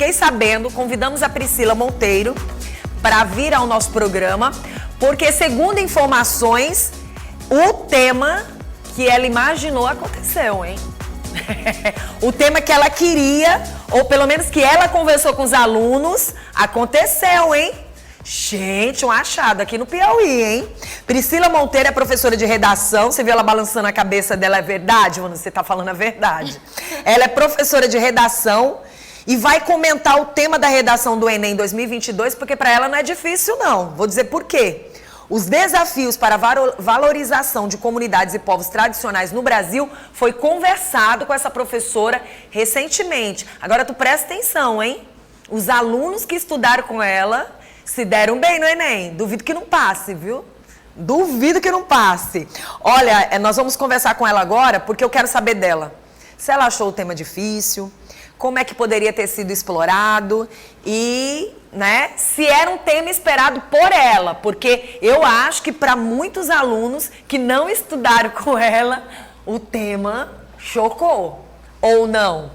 fiquei sabendo, convidamos a Priscila Monteiro para vir ao nosso programa, porque, segundo informações, o tema que ela imaginou aconteceu, hein? O tema que ela queria, ou pelo menos que ela conversou com os alunos, aconteceu, hein? Gente, um achado aqui no Piauí, hein? Priscila Monteiro é professora de redação. Você viu ela balançando a cabeça dela, é verdade? Mano, você tá falando a verdade. Ela é professora de redação e vai comentar o tema da redação do Enem 2022, porque para ela não é difícil, não. Vou dizer por quê. Os desafios para a valorização de comunidades e povos tradicionais no Brasil foi conversado com essa professora recentemente. Agora tu presta atenção, hein? Os alunos que estudaram com ela se deram bem no Enem. Duvido que não passe, viu? Duvido que não passe. Olha, nós vamos conversar com ela agora porque eu quero saber dela. Se ela achou o tema difícil, como é que poderia ter sido explorado e, né, se era um tema esperado por ela. Porque eu acho que para muitos alunos que não estudaram com ela, o tema chocou. Ou não?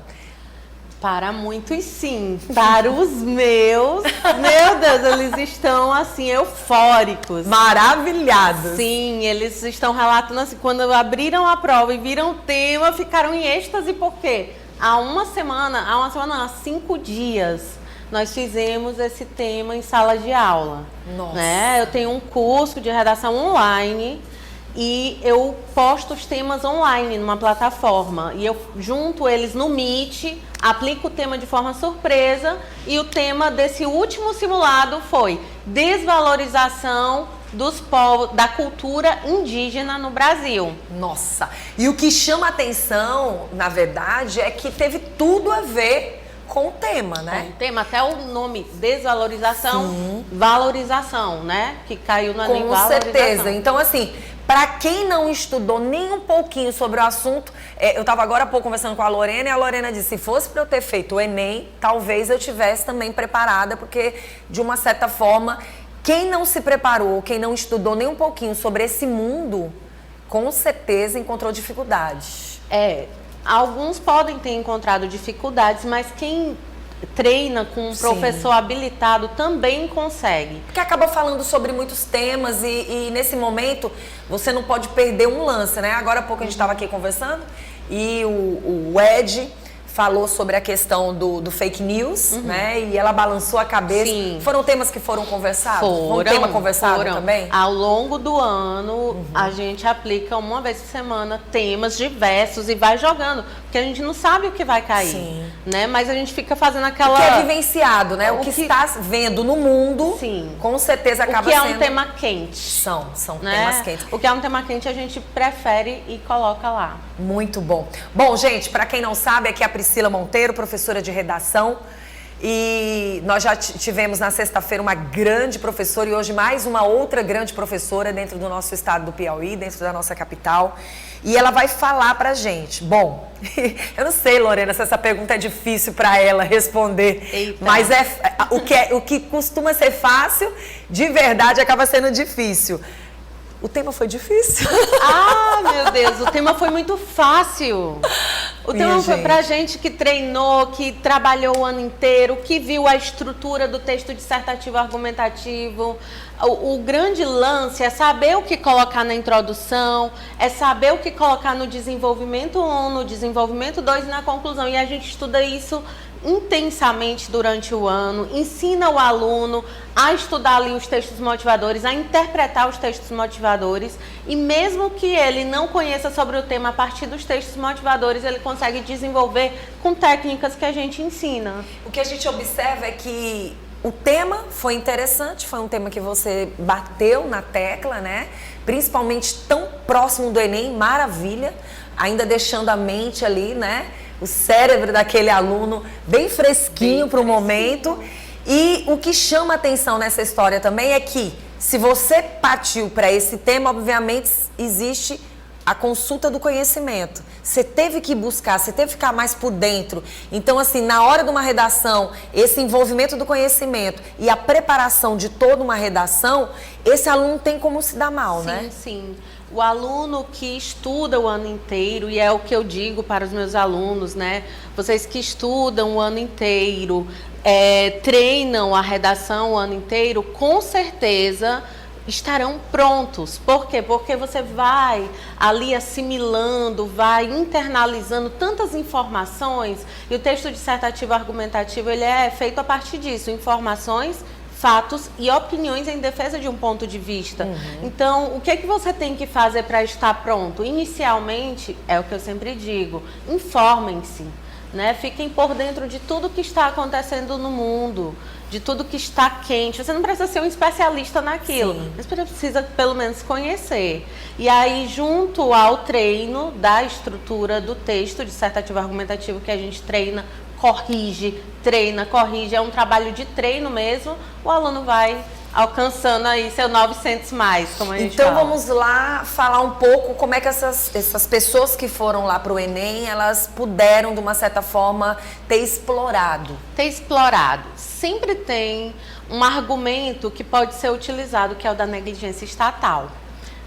Para muitos, sim. Para os meus, meu Deus, eles estão, assim, eufóricos. Maravilhados. Sim, eles estão relatando, assim, quando abriram a prova e viram o tema, ficaram em êxtase, porque há 5 dias, nós fizemos esse tema em sala de aula. Nossa. Né? Eu tenho um curso de redação online e eu posto os temas online numa plataforma. E eu junto eles no Meet, aplico o tema de forma surpresa. E o tema desse último simulado foi desvalorização dos povos, da cultura indígena no Brasil. Nossa! E o que chama atenção, na verdade, é que teve tudo a ver com o tema, né? O tema, até o nome desvalorização, sim, valorização, né? Que caiu na Com certeza. Então, assim, para quem não estudou nem um pouquinho sobre o assunto, eu estava agora há pouco conversando com a Lorena e a Lorena disse, se fosse para eu ter feito o Enem, talvez eu tivesse também preparada, porque de uma certa forma, quem não se preparou, quem não estudou nem um pouquinho sobre esse mundo, com certeza encontrou dificuldades. Alguns podem ter encontrado dificuldades, mas quem treina com um professor habilitado também consegue. Porque acaba falando sobre muitos temas e nesse momento você não pode perder um lance, né? Agora há pouco a gente estava aqui conversando e o Ed falou sobre a questão do fake news, né? E ela balançou a cabeça. Sim. Foram temas que foram conversados? Foi um tema conversado também? Ao longo do ano, a gente aplica uma vez por semana temas diversos e vai jogando. Porque a gente não sabe o que vai cair. Sim. Né? Mas a gente fica fazendo aquela... O que é vivenciado, né? O que está vendo no mundo, sim, com certeza acaba sendo... O que é um tema quente. São né? Temas quentes. O que é um tema quente a gente prefere e coloca lá. Muito bom. Bom, gente, para quem não sabe, aqui é a Priscila Monteiro, professora de redação. E nós já tivemos na sexta-feira uma grande professora e hoje mais uma outra grande professora dentro do nosso estado do Piauí, dentro da nossa capital. E ela vai falar pra gente. Bom, eu não sei, Lorena, se essa pergunta é difícil para ela responder. Eita. Mas o que costuma ser fácil, de verdade, acaba sendo difícil. O tema foi difícil? Ah, meu Deus, o tema foi muito fácil. O tema foi pra gente que treinou, que trabalhou o ano inteiro, que viu a estrutura do texto dissertativo argumentativo. O grande lance é saber o que colocar na introdução, é saber o que colocar no desenvolvimento 1, no desenvolvimento 2 e na conclusão. E a gente estuda isso intensamente durante o ano, ensina o aluno a estudar ali os textos motivadores, a interpretar os textos motivadores e mesmo que ele não conheça sobre o tema a partir dos textos motivadores, ele consegue desenvolver com técnicas que a gente ensina. O que a gente observa é que o tema foi interessante, foi um tema que você bateu na tecla, né? Principalmente tão próximo do Enem, maravilha, ainda deixando a mente ali, né? O cérebro daquele aluno bem fresquinho para o momento. E o que chama atenção nessa história também é que, se você partiu para esse tema, obviamente existe a consulta do conhecimento. Você teve que buscar, você teve que ficar mais por dentro. Então, assim, na hora de uma redação, esse envolvimento do conhecimento e a preparação de toda uma redação, esse aluno tem como se dar mal, né? Sim, sim. O aluno que estuda o ano inteiro, e é o que eu digo para os meus alunos, né? Vocês que estudam o ano inteiro, treinam a redação o ano inteiro, com certeza estarão prontos. Por quê? Porque você vai ali assimilando, vai internalizando tantas informações, e o texto dissertativo argumentativo ele é feito a partir disso, informações, fatos e opiniões em defesa de um ponto de vista. Então, o que é que você tem que fazer para estar pronto? Inicialmente, é o que eu sempre digo, informem-se, né? Fiquem por dentro de tudo que está acontecendo no mundo, de tudo que está quente. Você não precisa ser um especialista naquilo, Sim. mas precisa pelo menos conhecer. E aí, junto ao treino da estrutura do texto dissertativo argumentativo que a gente treina, corrige, é um trabalho de treino mesmo, o aluno vai alcançando aí seu 900 mais, como a gente Então fala. vamos lá falar um pouco como é que essas pessoas que foram lá para o Enem, elas puderam, de uma certa forma, ter explorado. Sempre tem um argumento que pode ser utilizado, que é o da negligência estatal,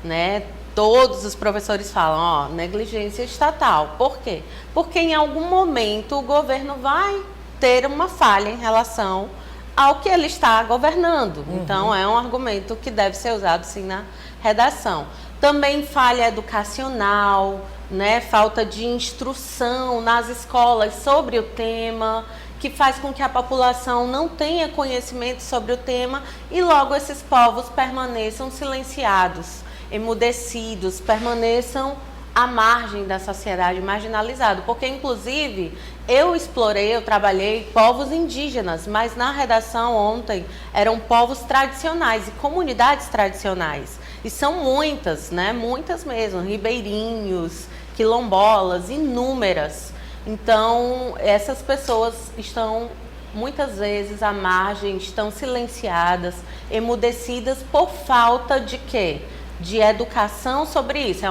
né? Todos os professores falam, negligência estatal. Por quê? Porque em algum momento o governo vai ter uma falha em relação ao que ele está governando. Então, é um argumento que deve ser usado, sim, na redação. Também falha educacional, né? Falta de instrução nas escolas sobre o tema, que faz com que a população não tenha conhecimento sobre o tema e logo esses povos permaneçam silenciados, emudecidos, permaneçam à margem da sociedade, marginalizado. Porque, inclusive, eu trabalhei povos indígenas, mas na redação ontem eram povos tradicionais e comunidades tradicionais. E são muitas, né? Muitas mesmo, ribeirinhos, quilombolas, inúmeras. Então, essas pessoas estão muitas vezes à margem, estão silenciadas, emudecidas por falta de quê? De educação sobre isso. É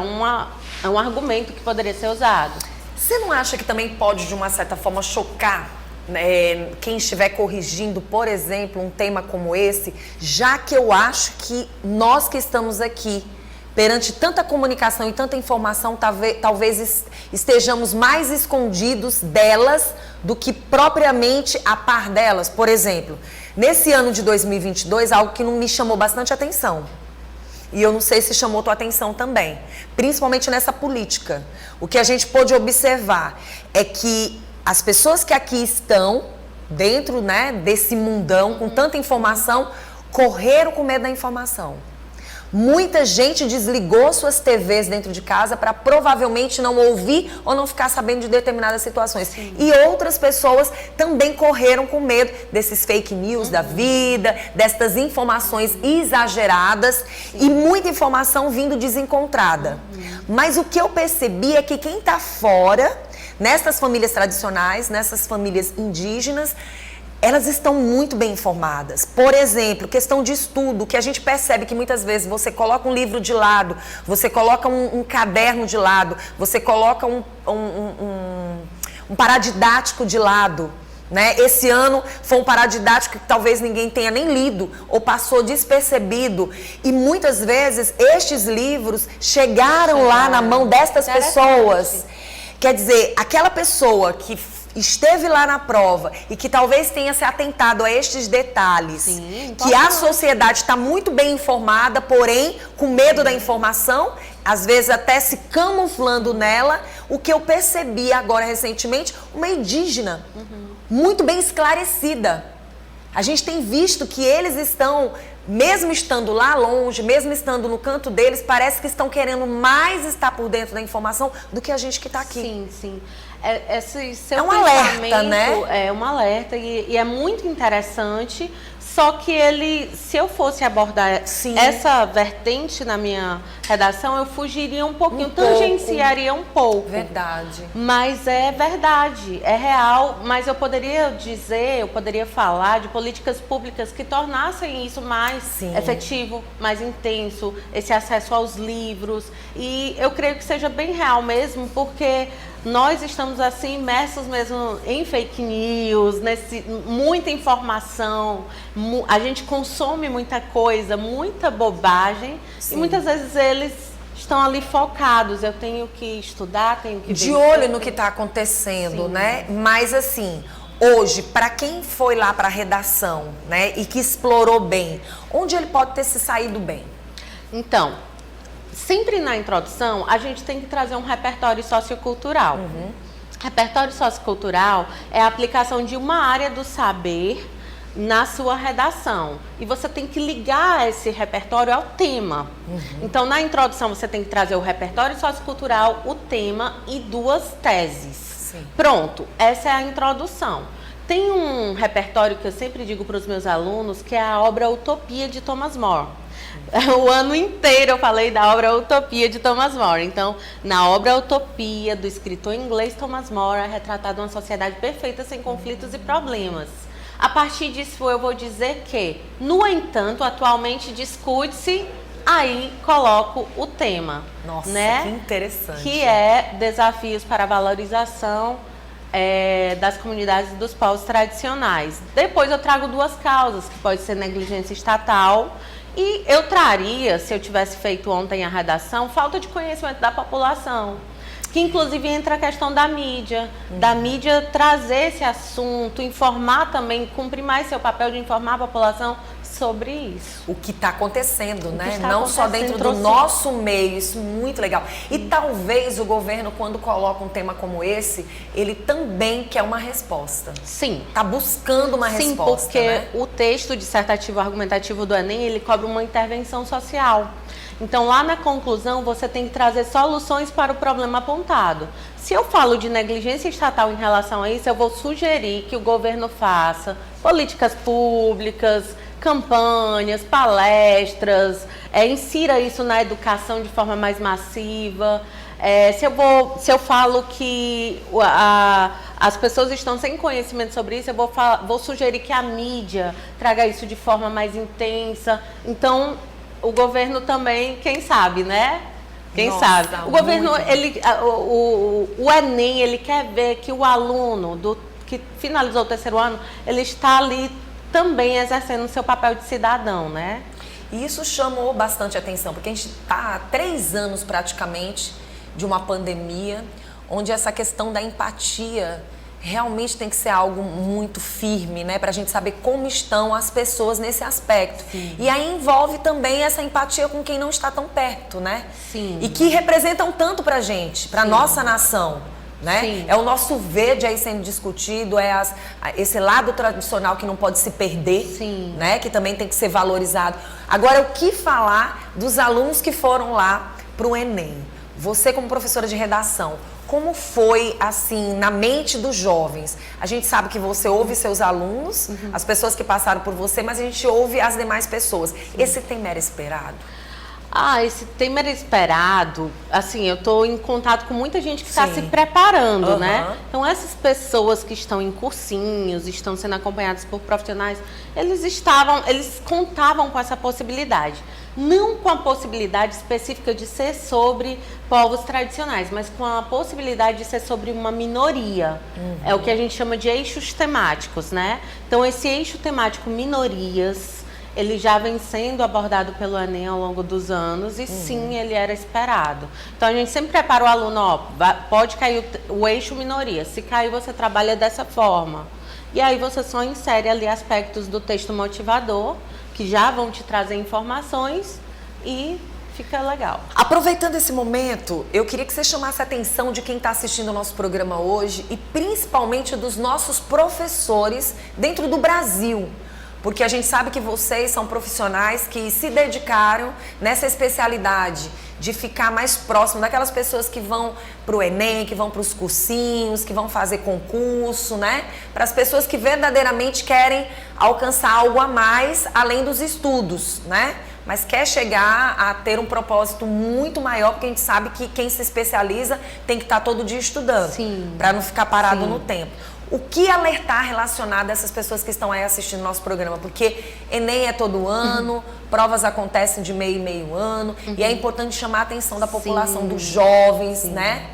um argumento que poderia ser usado. Você não acha que também pode, de uma certa forma, chocar quem estiver corrigindo, por exemplo, um tema como esse, já que eu acho que nós que estamos aqui, perante tanta comunicação e tanta informação, talvez estejamos mais escondidos delas do que propriamente a par delas. Por exemplo, nesse ano de 2022, algo que não me chamou bastante atenção. E eu não sei se chamou tua atenção também, principalmente nessa política. O que a gente pôde observar é que as pessoas que aqui estão, dentro, né, desse mundão, com tanta informação, correram com medo da informação. Muita gente desligou suas TVs dentro de casa para provavelmente não ouvir ou não ficar sabendo de determinadas situações. Sim. E outras pessoas também correram com medo desses fake news da vida, destas informações exageradas e muita informação vindo desencontrada. Mas o que eu percebi é que quem está fora, nessas famílias tradicionais, nessas famílias indígenas, elas estão muito bem informadas. Por exemplo, questão de estudo, que a gente percebe que muitas vezes você coloca um livro de lado, você coloca um caderno de lado, você coloca um paradidático de lado. Né? Esse ano foi um paradidático que talvez ninguém tenha nem lido ou passou despercebido. E muitas vezes estes livros chegaram lá na mão destas pessoas. Quer dizer, aquela pessoa que esteve lá na prova e que talvez tenha se atentado a estes detalhes, sim, que a sociedade está muito bem informada, porém com medo da informação, às vezes até se camuflando nela. O que eu percebi agora recentemente, uma indígena muito bem esclarecida. A gente tem visto que eles estão, mesmo estando lá longe, mesmo estando no canto deles, parece que estão querendo mais estar por dentro da informação do que a gente que está aqui. Sim, sim. Esse seu é um alerta, né? É um alerta e é muito interessante. Só que se eu fosse abordar essa vertente na minha redação, eu fugiria um pouquinho, tangenciaria um pouco. Verdade. Mas é verdade, é real. Mas eu poderia falar de políticas públicas que tornassem isso mais efetivo, mais intenso, esse acesso aos livros. E eu creio que seja bem real mesmo, porque nós estamos assim imersos mesmo em fake news, muita informação, a gente consome muita coisa, muita bobagem, e muitas vezes eles estão ali focados. Eu tenho que estudar, tenho que ver. De olho no que está acontecendo, sim, né? Mas assim, hoje, para quem foi lá para a redação, né, e que explorou bem, onde ele pode ter se saído bem? Então, sempre na introdução, a gente tem que trazer um repertório sociocultural. Repertório sociocultural é a aplicação de uma área do saber na sua redação. E você tem que ligar esse repertório ao tema. Então, na introdução, você tem que trazer o repertório sociocultural, o tema e 2 teses. Sim. Pronto, essa é a introdução. Tem um repertório que eu sempre digo para os meus alunos, que é a obra Utopia de Thomas More. O ano inteiro eu falei da obra Utopia de Thomas More. Então, na obra Utopia, do escritor inglês Thomas More, é retratada uma sociedade perfeita, sem conflitos e problemas. A partir disso, eu vou dizer que, no entanto, atualmente discute-se, aí coloco o tema. Nossa, né? Que interessante. Que é desafios para a valorização das comunidades e dos povos tradicionais. Depois eu trago 2 causas, que pode ser negligência estatal. E eu traria, se eu tivesse feito ontem a redação, falta de conhecimento da população. Que inclusive entra a questão da mídia trazer esse assunto, informar também, cumprir mais seu papel de informar a população sobre isso. O que está acontecendo, né? Não só dentro do nosso meio, isso é muito legal. E talvez o governo, quando coloca um tema como esse, ele também quer uma resposta. Sim. Está buscando uma resposta, porque né? o texto dissertativo argumentativo do Enem, ele cobra uma intervenção social. Então, lá na conclusão, você tem que trazer soluções para o problema apontado. Se eu falo de negligência estatal em relação a isso, eu vou sugerir que o governo faça políticas públicas, campanhas, palestras, insira isso na educação de forma mais massiva. Se eu falo que as pessoas estão sem conhecimento sobre isso, eu vou sugerir que a mídia traga isso de forma mais intensa. Então, o governo também, quem sabe, né? Quem sabe? O governo, o Enem, ele quer ver que o aluno que finalizou o 3º ano, ele está ali também exercendo o seu papel de cidadão, né? E isso chamou bastante atenção, porque a gente está há 3 anos praticamente de uma pandemia, onde essa questão da empatia realmente tem que ser algo muito firme, né? Pra gente saber como estão as pessoas nesse aspecto. Sim. E aí envolve também essa empatia com quem não está tão perto, né? Sim. E que representam tanto pra gente, pra nossa nação. Né? Sim. É o nosso verde aí sendo discutido, esse lado tradicional que não pode se perder, Sim. né? Que também tem que ser valorizado. Agora, o que falar dos alunos que foram lá para o Enem? Você, como professora de redação, como foi, assim, na mente dos jovens? A gente sabe que você ouve seus alunos, as pessoas que passaram por você, mas a gente ouve as demais pessoas. Esse tema era esperado? Esse tema era esperado, assim, eu estou em contato com muita gente que está se preparando, né? Então, essas pessoas que estão em cursinhos, estão sendo acompanhadas por profissionais, eles contavam com essa possibilidade. Não com a possibilidade específica de ser sobre povos tradicionais, mas com a possibilidade de ser sobre uma minoria. É o que a gente chama de eixos temáticos, né? Então, esse eixo temático minorias, ele já vem sendo abordado pelo Enem ao longo dos anos e sim, ele era esperado. Então, a gente sempre prepara o aluno, pode cair o eixo minoria. Se cair, você trabalha dessa forma. E aí, você só insere ali aspectos do texto motivador, que já vão te trazer informações e fica legal. Aproveitando esse momento, eu queria que você chamasse a atenção de quem está assistindo o nosso programa hoje e principalmente dos nossos professores dentro do Brasil. Porque a gente sabe que vocês são profissionais que se dedicaram nessa especialidade de ficar mais próximo daquelas pessoas que vão para o Enem, que vão para os cursinhos, que vão fazer concurso, né? Para as pessoas que verdadeiramente querem alcançar algo a mais além dos estudos, né? Mas quer chegar a ter um propósito muito maior, porque a gente sabe que quem se especializa tem que estar todo dia estudando, para não ficar parado no tempo. O que alertar relacionado a essas pessoas que estão aí assistindo nosso programa? Porque Enem é todo ano, provas acontecem de meio e meio ano, e é importante chamar a atenção da população, dos jovens, né?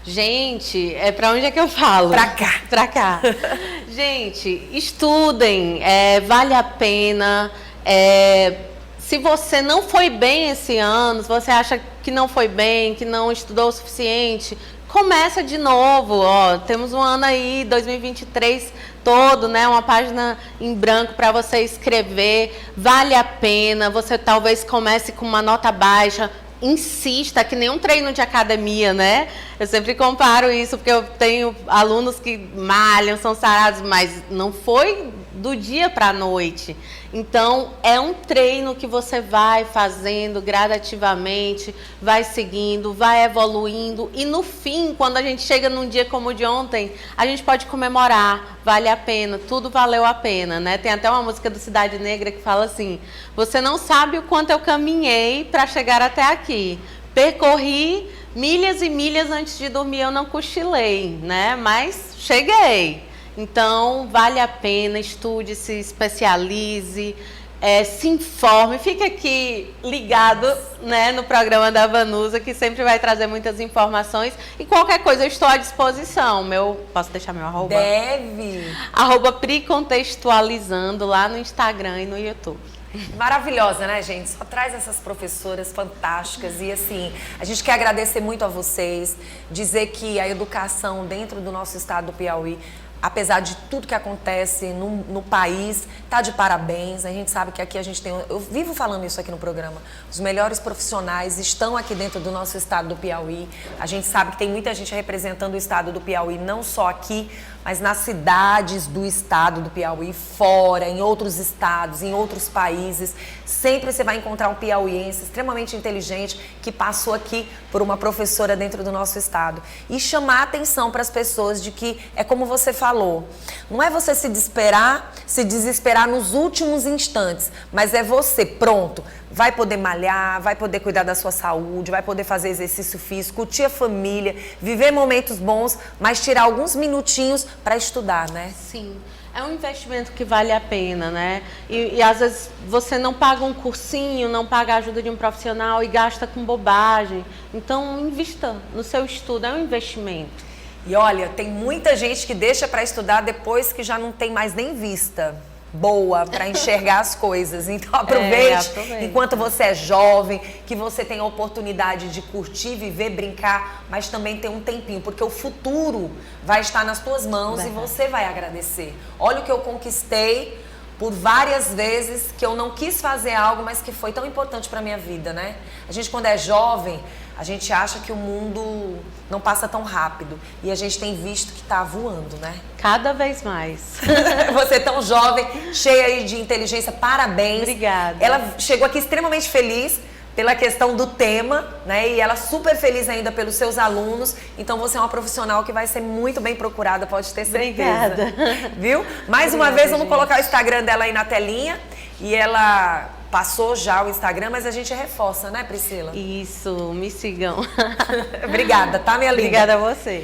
Gente, pra onde é que eu falo? Pra cá. Pra cá. Gente, estudem, vale a pena. Se você não foi bem esse ano, se você acha que não foi bem, que não estudou o suficiente, começa de novo. Ó, temos um ano aí, 2023 todo, né? Uma página em branco para você escrever. Vale a pena. Você talvez comece com uma nota baixa. Insista, que nem um treino de academia, né? Eu sempre comparo isso, porque eu tenho alunos que malham, são sarados, mas não foi do dia para a noite. Então, é um treino que você vai fazendo gradativamente, vai seguindo, vai evoluindo. E no fim, quando a gente chega num dia como o de ontem, a gente pode comemorar, vale a pena, tudo valeu a pena, né? Tem até uma música do Cidade Negra que fala assim: você não sabe o quanto eu caminhei para chegar até aqui. Percorri milhas e milhas antes de dormir, eu não cochilei, né? Mas cheguei. Então, vale a pena, estude, se especialize, se informe. Fique aqui ligado, né, no programa da Vanusa, que sempre vai trazer muitas informações. E qualquer coisa, eu estou à disposição. Posso deixar meu arroba? Deve! @pricontextualizando lá no Instagram e no YouTube. Maravilhosa, né, gente? Só traz essas professoras fantásticas e, assim, a gente quer agradecer muito a vocês, dizer que a educação dentro do nosso estado do Piauí, apesar de tudo que acontece no país, tá de parabéns. A gente sabe que aqui a gente tem... Eu vivo falando isso aqui no programa. Os melhores profissionais estão aqui dentro do nosso estado do Piauí. A gente sabe que tem muita gente representando o estado do Piauí, não só aqui, mas nas cidades do estado do Piauí, fora, em outros estados, em outros países. Sempre você vai encontrar um piauiense extremamente inteligente que passou aqui por uma professora dentro do nosso estado. E chamar a atenção para as pessoas de que, é como você falou, não é você se desesperar nos últimos instantes, mas é você, pronto, vai poder malhar, vai poder cuidar da sua saúde, vai poder fazer exercício físico, curtir a família, viver momentos bons, mas tirar alguns minutinhos para estudar, né? Sim, é um investimento que vale a pena, né? E às vezes você não paga um cursinho, não paga a ajuda de um profissional e gasta com bobagem. Então, invista no seu estudo, é um investimento. E olha, tem muita gente que deixa para estudar depois que já não tem mais nem vista boa para enxergar as coisas. Então aproveite enquanto você é jovem, que você tem a oportunidade de curtir, viver, brincar, mas também ter um tempinho, porque o futuro vai estar nas tuas mãos e você vai agradecer. Olha o que eu conquistei por várias vezes, que eu não quis fazer algo, mas que foi tão importante para minha vida, né? A gente, quando é jovem, a gente acha que o mundo não passa tão rápido. E a gente tem visto que tá voando, né? Cada vez mais. Você tão jovem, cheia de inteligência, parabéns. Obrigada. Ela chegou aqui extremamente feliz pela questão do tema, né? E ela super feliz ainda pelos seus alunos. Então você é uma profissional que vai ser muito bem procurada, pode ter certeza. Obrigada. Viu? Mais uma vez, vamos colocar o Instagram dela aí na telinha. E ela passou já o Instagram, mas a gente reforça, né, Priscila? Isso, me sigam. Obrigada, tá, minha linda? Obrigada a você.